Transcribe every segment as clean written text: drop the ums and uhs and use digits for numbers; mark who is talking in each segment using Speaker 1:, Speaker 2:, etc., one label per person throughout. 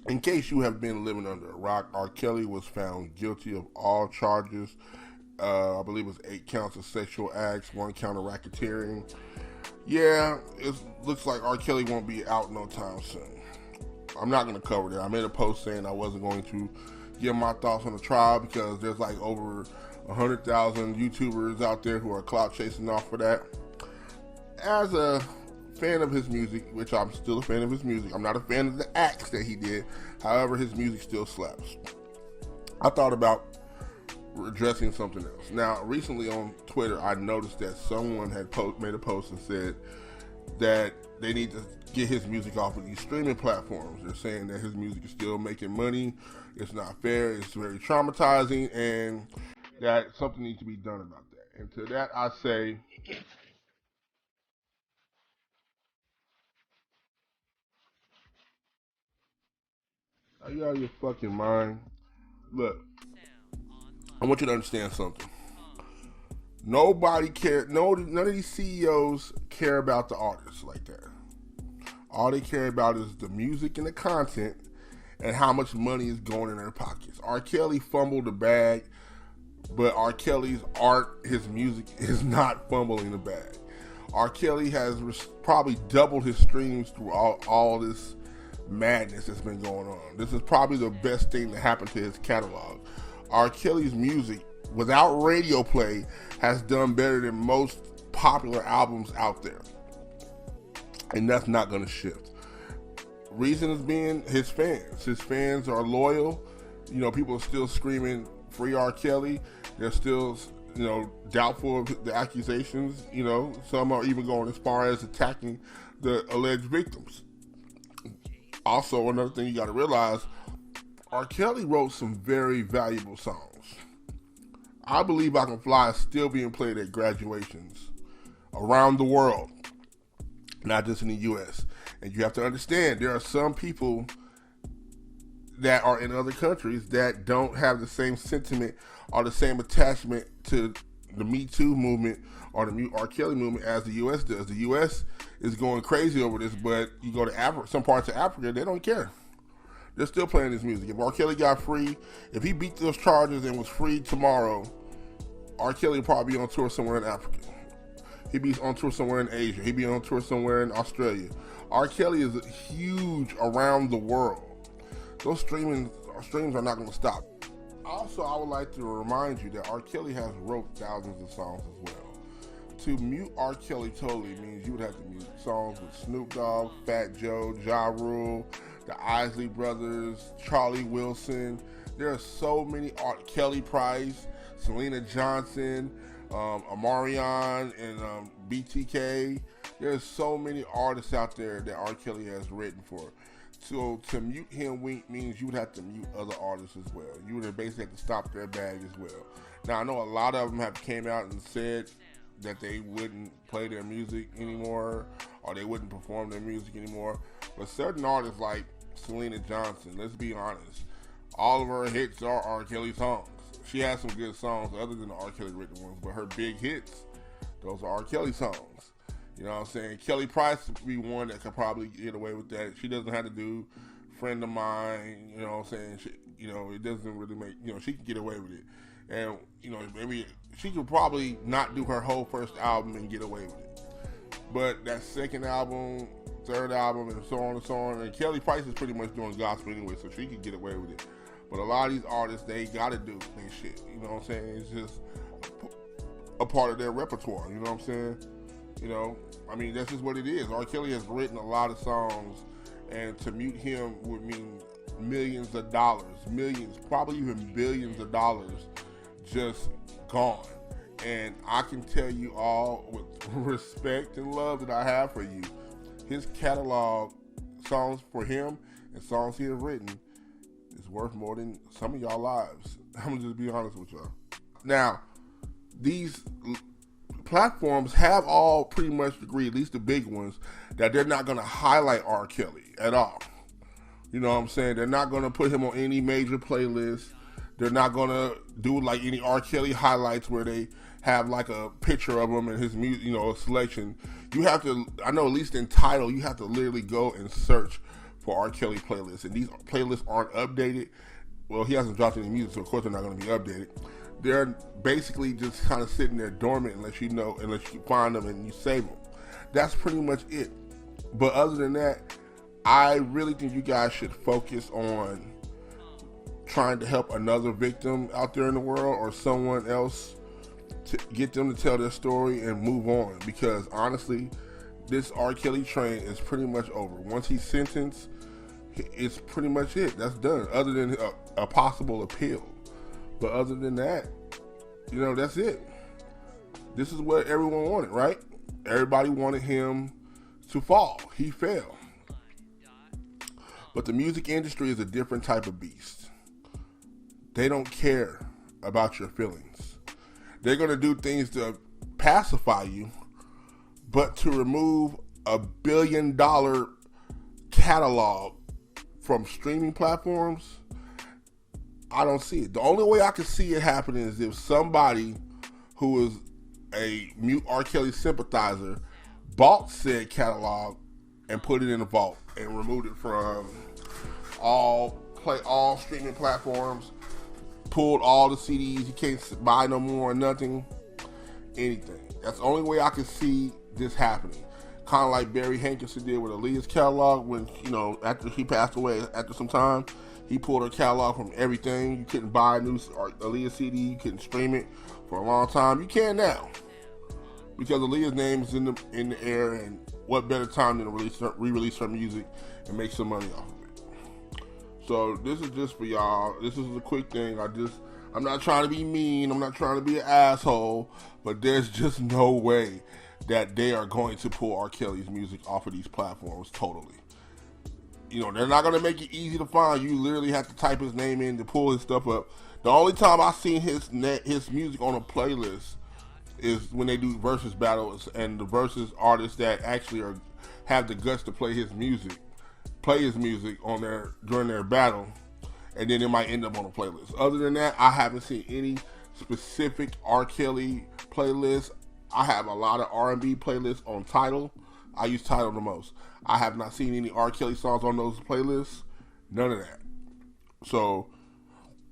Speaker 1: In case you have been living under a rock, R. Kelly was found guilty of all charges. I believe it was 8 counts of sexual acts, 1 count of racketeering. Yeah, it looks like R. Kelly won't be out no time soon. I'm not going to cover that. I made a post saying I wasn't going to give my thoughts on the trial because there's like over 100,000 YouTubers out there who are clout chasing off for that. As a fan of his music, which I'm still a fan of his music, I'm not a fan of the acts that he did. However, his music still slaps. I thought about addressing something else. Now, recently on Twitter, I noticed that someone had made a post and said that they need to get his music off of these streaming platforms. They're saying that his music is still making money. It's not fair. It's very traumatizing, and that something needs to be done about that. And to that, I say, are you out of your fucking mind? Look, I want you to understand something. Nobody care. No, none of these CEOs care about the artists like that. All they care about is the music and the content and how much money is going in their pockets. R. Kelly fumbled the bag, but R. Kelly's art, his music, is not fumbling the bag. R. Kelly has probably doubled his streams through all this madness that's been going on. This is probably the best thing that happened to his catalog. R. Kelly's music, without radio play, has done better than most popular albums out there. And that's not going to shift. Reason is being his fans. His fans are loyal. You know, people are still screaming free R. Kelly. They're still, doubtful of the accusations. You know, some are even going as far as attacking the alleged victims. Also, another thing you got to realize, R. Kelly wrote some very valuable songs. I Believe I Can Fly is still being played at graduations around the world, not just in the U.S. And you have to understand, there are some people that are in other countries that don't have the same sentiment or the same attachment to the Me Too movement or the R. Kelly movement as the U.S. does. The U.S. is going crazy over this, but you go to Africa, some parts of Africa, they don't care. They're still playing his music. If R. Kelly got free, if he beat those charges and was free tomorrow, R. Kelly would probably be on tour somewhere in Africa. He'd be on tour somewhere in Asia. He'd be on tour somewhere in Australia. R. Kelly is huge around the world. Those streams are not going to stop. Also, I would like to remind you that R. Kelly has wrote thousands of songs as well. To mute R. Kelly totally means you would have to mute songs with Snoop Dogg, Fat Joe, Ja Rule, the Isley Brothers, Charlie Wilson. There are so many Kelly Price, Selena Johnson, Amarion, and BTK. There's so many artists out there that R. Kelly has written for. So to mute him means you would have to mute other artists as well. You would basically have to stop their bag as well. Now I know a lot of them have came out and said that they wouldn't play their music anymore or they wouldn't perform their music anymore. But certain artists like Selena Johnson, let's be honest, all of her hits are R. Kelly songs. She has some good songs other than the R. Kelly written ones, but her big hits, those are R. Kelly songs. You know what I'm saying? Kelly Price would be one that could probably get away with that. She doesn't have to do Friend of Mine, you know what I'm saying? It doesn't really make, she can get away with it. And, maybe she could probably not do her whole first album and get away with it. But that second album, third album, and so on and so on, and Kelly Price is pretty much doing gospel anyway, so she could get away with it. But a lot of these artists, they gotta do their shit. You know what I'm saying? It's just a part of their repertoire. You know what I'm saying? That's just what it is. R. Kelly has written a lot of songs, and to mute him would mean millions of dollars, millions, probably even billions of dollars just gone. And I can tell you all with respect and love that I have for you, his catalog, songs for him and songs he has written, is worth more than some of y'all lives. I'm gonna just be honest with y'all. Now, these platforms have all pretty much agreed, at least the big ones, that they're not gonna highlight R. Kelly at all. You know what I'm saying? They're not gonna put him on any major playlist. They're not gonna do like any R. Kelly highlights where they have like a picture of him and his music, a selection. You have to, I know at least in Tidal, you have to literally go and search for R. Kelly playlists, and these playlists aren't updated. Well, he hasn't dropped any music, so of course they're not going to be updated. They're basically just kind of sitting there dormant unless you find them and you save them. That's pretty much it. But other than that, I really think you guys should focus on trying to help another victim out there in the world or someone else to get them to tell their story and move on. Because honestly, this R. Kelly train is pretty much over. Once he's sentenced, it's pretty much it. That's done. Other than a possible appeal. But other than that, that's it. This is what everyone wanted, right? Everybody wanted him to fall. He fell. But the music industry is a different type of beast. They don't care about your feelings. They're going to do things to pacify you, but to remove $1 billion catalog from streaming platforms, I don't see it. The only way I can see it happening is if somebody who is a mute R. Kelly sympathizer bought said catalog and put it in a vault and removed it from all streaming platforms, pulled all the CDs, you can't buy no more or nothing, anything. That's the only way I can see this happening. Kind of like Barry Hankinson did with Aaliyah's catalog when, after he passed away, after some time, he pulled her catalog from everything. You couldn't buy a new Aaliyah CD, you couldn't stream it for a long time. You can now, because Aaliyah's name is in the air, and what better time than to re-release her music and make some money off of it. So this is just for y'all. This is a quick thing. I'm not trying to be mean. I'm not trying to be an asshole, but there's just no way that they are going to pull R. Kelly's music off of these platforms totally. They're not going to make it easy to find. You literally have to type his name in to pull his stuff up. The only time I've seen his music on a playlist is when they do versus battles, and the versus artists that actually have the guts to play his music on during their battle, and then it might end up on a playlist. Other than that, I haven't seen any specific R. Kelly playlist. I have a lot of R&B playlists on Tidal. I use Tidal the most. I have not seen any R. Kelly songs on those playlists. None of that. So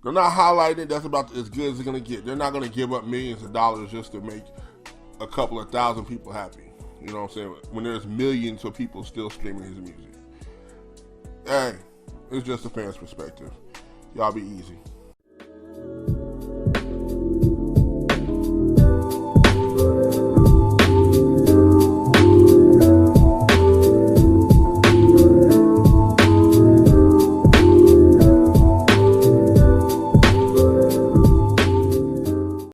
Speaker 1: they're not highlighting it. That's about as good as they're going to get. They're not going to give up millions of dollars just to make a couple of thousand people happy. You know what I'm saying? When there's millions of people still streaming his music. Hey, it's just a fan's perspective. Y'all be easy.